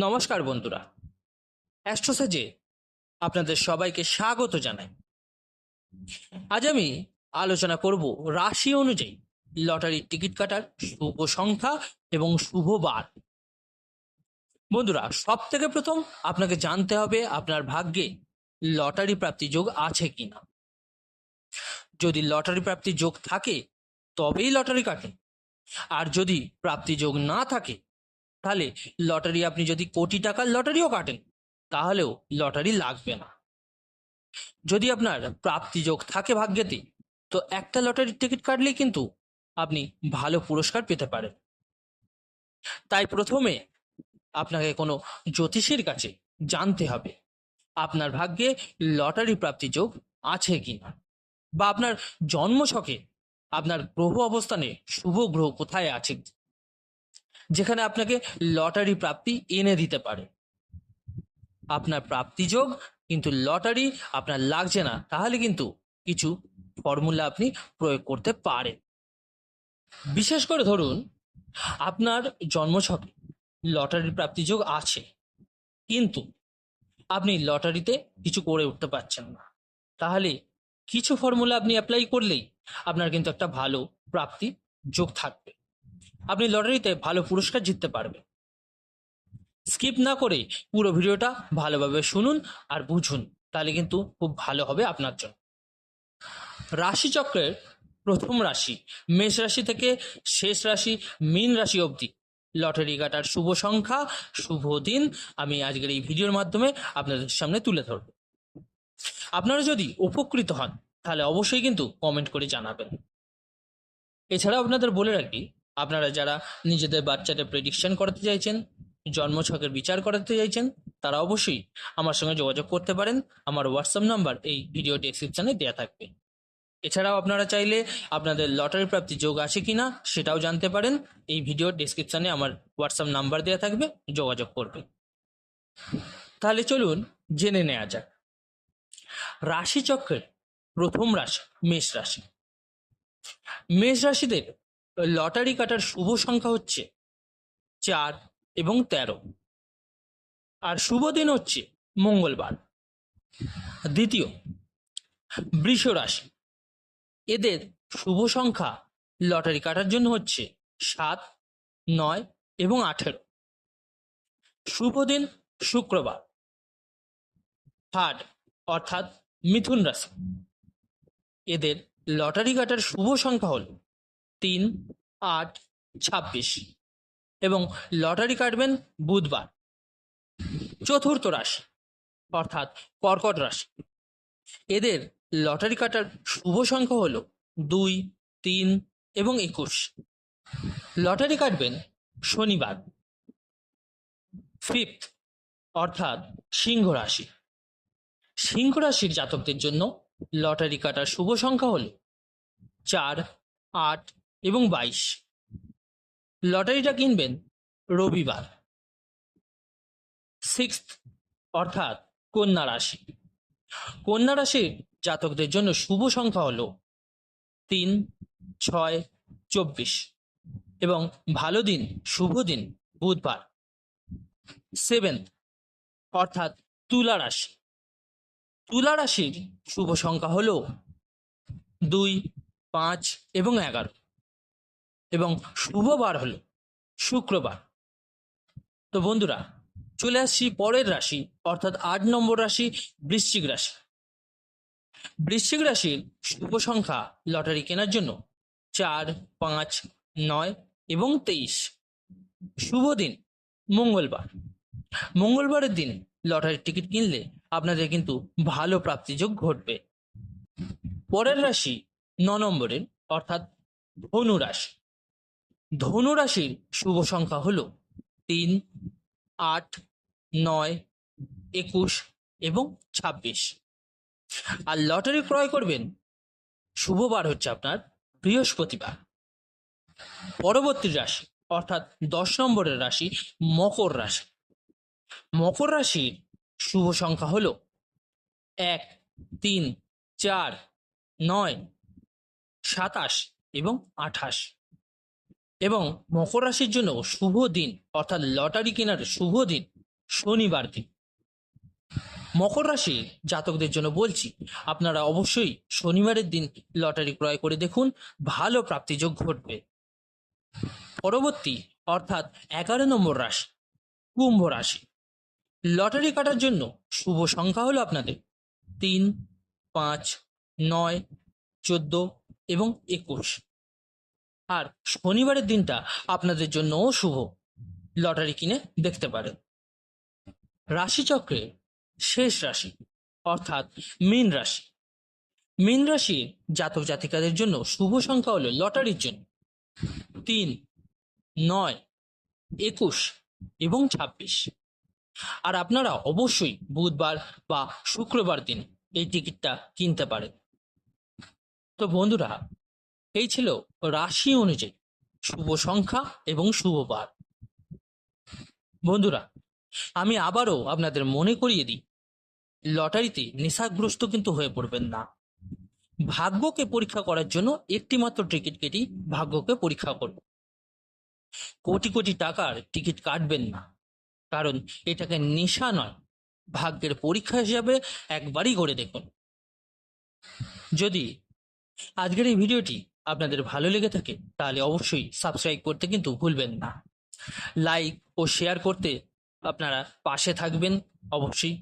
নমস্কার বন্ধুরা, অ্যাস্ট্রোসেজে আপনাদের সবাইকে স্বাগত জানাই। আজ আমি আলোচনা করব রাশি অনুযায়ী লটারির টিকিট কাটার শুভ সংখ্যা এবং শুভ বার। বন্ধুরা, সব থেকে প্রথম আপনাকে জানতে হবে আপনার ভাগ্যে লটারি প্রাপ্তি যোগ আছে কিনা। যদি লটারি প্রাপ্তি যোগ থাকে তবেই লটারি কাটেন, আর যদি প্রাপ্তি যোগ না থাকে তাহলে লটারি, আপনি যদি কোটি টাকার লটারিও কাটেন তাহলেও লটারি লাগবে না। যদি আপনার প্রাপ্তিযোগ থাকে ভাগ্যেতে, তো একটা লটারির টিকিট কাটলেই কিন্তু আপনি ভালো পুরস্কার পেতে পারেন। তাই প্রথমে আপনাকে কোনো জ্যোতিষীর কাছে জানতে হবে আপনার ভাগ্যে লটারি প্রাপ্তিযোগ আছে কিনা, বা আপনার জন্মছকে আপনার গ্রহ অবস্থানে শুভ গ্রহ কোথায় আছে যেখানে আপনাকে লটারি প্রাপ্তি এনে দিতে পারে। আপনার প্রাপ্তিযোগ কিন্তু লটারি আপনার লাগছে না, তাহলে কিন্তু কিছু ফর্মুলা আপনি প্রয়োগ করতে পারেন। বিশেষ করে ধরুন আপনার জন্মছকে লটারির প্রাপ্তিযোগ আছে, কিন্তু আপনি লটারিতে কিছু করে উঠতে পারছেন না, তাহলে কিছু ফর্মুলা আপনি অ্যাপ্লাই করলেই আপনার কিন্তু একটা ভালো প্রাপ্তি যোগ থাকবে, আপনি লটারিতে ভালো পুরস্কার জিততে পারবেন। স্কিপ না করে পুরো ভিডিওটা ভালোভাবে শুনুন আর বুঝুন, তাহলে কিন্তু খুব ভালো হবে আপনার জন্য। রাশিচক্রের প্রথম রাশি মেষ রাশি থেকে শেষ রাশি মীন রাশি অবধি লটারি কাটার শুভ সংখ্যা, শুভ দিন আমি আজকের এই ভিডিওর মাধ্যমে আপনাদের সামনে তুলে ধরব। আপনারা যদি উপকৃত হন তাহলে অবশ্যই কিন্তু কমেন্ট করে জানাবেন। এছাড়াও আপনাদের বলে রাখি, আপনারা যারা নিজেদের বাচ্চাদের প্রেডিকশন করাতে চাইছেন, জন্মছকের বিচার করাতে চাইছেন, তারা অবশ্যই আমার সঙ্গে যোগাযোগ করতে পারেন। আমার হোয়াটসঅ্যাপ নাম্বার এই ভিডিও ডেসক্রিপশনে দেওয়া থাকবে। এছাড়াও আপনারা চাইলে আপনাদের লটারি প্রাপ্তি যোগ আছে কিনা সেটাও জানতে পারেন, এই ভিডিও ডেসক্রিপশনে আমার হোয়াটসঅ্যাপ নাম্বার দেওয়া থাকবে, যোগাযোগ করবে। তাহলে চলুন জেনে নেওয়া যাক। রাশিচক্রের প্রথম রাশি মেষ রাশি। মেষ রাশিদের লটারি কাটার শুভ সংখ্যা হচ্ছে 4 এবং 13, আর শুভ দিন হচ্ছে মঙ্গলবার। দ্বিতীয় বৃষ রাশি, এদের শুভ সংখ্যা লটারি কাটার জন্য হচ্ছে 7, 9 এবং 18। শুভ দিন শুক্রবার। থার্ড অর্থাৎ মিথুন রাশি, এদের লটারি কাটার শুভ সংখ্যা হল 3, 8, 26 এবং লটারি কাটবেন বুধবার। চতুর্থ রাশি অর্থাৎ কর্কট রাশি, এদের লটারি কাটার শুভ সংখ্যা হল 2, 3 এবং 21। লটারি কাটবেন শনিবার। ফিফথ অর্থাৎ সিংহ রাশি, সিংহ রাশির জাতকদের জন্য লটারি কাটার শুভ সংখ্যা হল 4, 8 এবং 22। লটারিটা কিনবেন রবিবার। সিক্সথ অর্থাৎ কন্যা রাশি, কন্যা রাশির জাতকদের জন্য শুভ সংখ্যা হল 3, 6, 24 এবং ভালো দিন, শুভ দিন বুধবার। সেভেন্থ অর্থাৎ তুলা রাশি, তুলা রাশির শুভ সংখ্যা হল 2, 5 এবং 11 এবং শুভ বার হল শুক্রবার। তো বন্ধুরা, চলে আসছি পরের রাশি অর্থাৎ 8 নম্বর রাশি বৃশ্চিক রাশি। বৃশ্চিক রাশির শুভ সংখ্যা লটারি কেনার জন্য 4, 5, 9 এবং 23। শুভ দিন মঙ্গলবার। মঙ্গলবারের দিন লটারির টিকিট কিনলে আপনাদের কিন্তু ভালো প্রাপ্তিযোগ ঘটবে। পরের রাশি 9 নম্বরের অর্থাৎ ধনু রাশি। ধনু রাশির শুভ সংখ্যা হল 3, 8, 9, 21 এবং 26। আর লটারি ক্রয় করবেন, শুভবার হচ্ছে আপনার বৃহস্পতিবার। পরবর্তী রাশি অর্থাৎ 10 নম্বরের রাশি মকর রাশি। মকর রাশির শুভ সংখ্যা হল 1, 3, 4, 9, 27 এবং 28 এবং মকর রাশির জন্য শুভ দিন অর্থাৎ লটারি কেনার শুভ দিন শনিবার দিন। মকর রাশি জাতকদের জন্য বলছি, আপনারা অবশ্যই শনিবারের দিন লটারি ক্রয় করে দেখুন, ভালো প্রাপ্তিযোগ ঘটবে। পরবর্তী অর্থাৎ 11 নম্বর রাশি কুম্ভ রাশি। লটারি কাটার জন্য শুভ সংখ্যা হলো আপনাদের 3, 5, 9, 14 এবং 21। আর শনিবারের দিনটা আপনাদের জন্যও শুভ, লটারি কিনে দেখতে পারেন। রাশিচক্রে শেষ রাশি অর্থাৎ মীন রাশি। মীন রাশির জাতক জাতিকাদের জন্য শুভ সংখ্যা হলো লটারির জন্য 3, 9, 21 এবং 26। আর আপনারা অবশ্যই বুধবার বা শুক্রবার দিন এই টিকিটটা কিনতে পারেন। তো বন্ধুরা, এই ছিল রাশি অনুযায়ী শুভ সংখ্যা এবং শুভ বার। বন্ধুরা, আমি আবারও আপনাদের মনে করিয়ে দিই, লটারিতে নেশাগ্রস্ত কিন্তু হয়ে পড়বেন না। ভাগ্যকে পরীক্ষা করার জন্য একটি মাত্র টিকিট কেটে ভাগ্যকে পরীক্ষা করুন। কোটি কোটি টাকার টিকিট কাটবেন না, কারণ এটাকে নেশা নয়, ভাগ্যের পরীক্ষা হিসাবে একবারই করে দেখুন। যদি আজকের এই ভিডিওটি আপনাদের ভালো লেগে থাকে তাহলে অবশ্যই সাবস্ক্রাইব করতে কিন্তু ভুলবেন না। লাইক ও শেয়ার করতে আপনারা পাশে থাকবেন অবশ্যই।